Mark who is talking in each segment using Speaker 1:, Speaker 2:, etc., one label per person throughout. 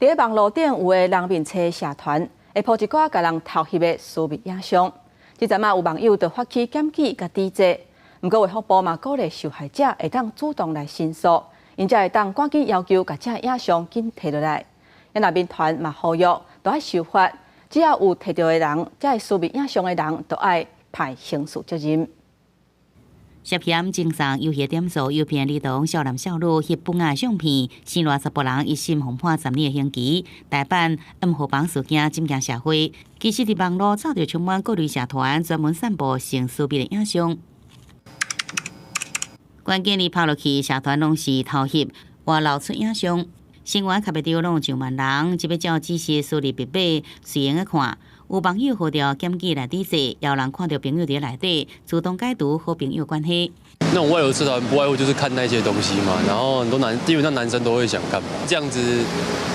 Speaker 1: 在网络顶有个人面车社团，会播一寡甲人偷翕的私密影像。即阵有网友就发起检举甲抵制，不过卫福部嘛鼓励受害者会当主动来申诉，因才会当赶紧要求甲这影像紧摕落来。因那边团嘛呼吁，都爱守法，只要有摕到的人，这私密影像的人，都爱判刑事责任。
Speaker 2: 涉嫌经常游戏点数诱骗儿童、少男少女翕本案相片，420多人一审红判10年的刑期。台办暗号榜事件震惊社会，其实伫网络早就充满各类社团专门散布性私密的影像。关键你拍落去，社团拢是偷翕或流出影像。新闻较袂着拢上万人，即要照指示梳理必备，随缘去看。有网友号召检举来抵制，要人看到朋友伫内底，主动解读好朋友关系。
Speaker 3: 那种外流社团不外乎就是看那些东西嘛，然后很多基本上男生都会想看，这样子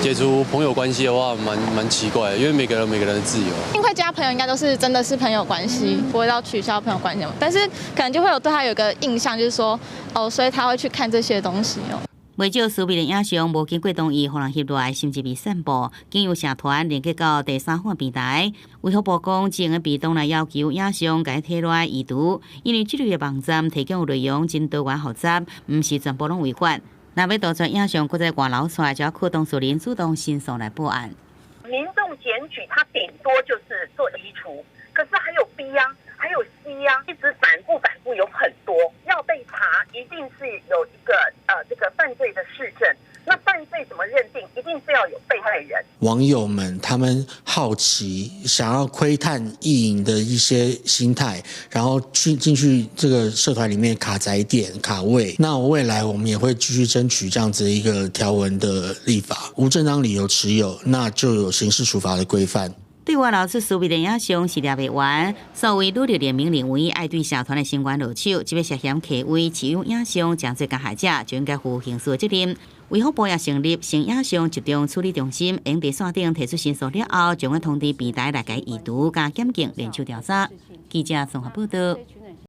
Speaker 3: 解除朋友关系的话，蛮奇怪的，因为每个人有每个人的自由。
Speaker 4: 会加朋友应该都是真的是朋友关系，不会到取消朋友关系，但是可能就会有对他有一个印象，就是说所以他会去看这些东西哦。
Speaker 2: 为少私密的影像无经过同意，互人翕落来，甚至被散布，经由社团连接到第三方平台。卫福部讲，只用被动来要求影像改摕落来移除，因为这类的网站提供的内容真多元复杂，唔是全部拢违法。若要盗撮影像，搁再外流出来，就要启动属人主动申诉来报案。
Speaker 5: 民众检举，他顶多就是做移除，可是还有 B 啊，还有 C 啊，一直反复有很多要被查，一定是有一个这个犯罪的事证。那犯罪怎么认定？一定是要有被害人。
Speaker 6: 网友们他们好奇，想要窥探意淫的一些心态，然后进去这个社团里面卡载点、卡位。那未来我们也会继续争取这样子一个条文的立法，无正当理由持有，那就有刑事处罚的规范。
Speaker 2: 对外流出私密的影像是抓袂完，所谓努力联名认为爱对社团的成员落手，即要涉嫌客位持有影像将做加害者，就应该负刑事责任。卫福部也成立性影像集中处理中心，用伫线顶提出申诉了后，将会通知平台来解移除加检警联手调查。记者综合报道。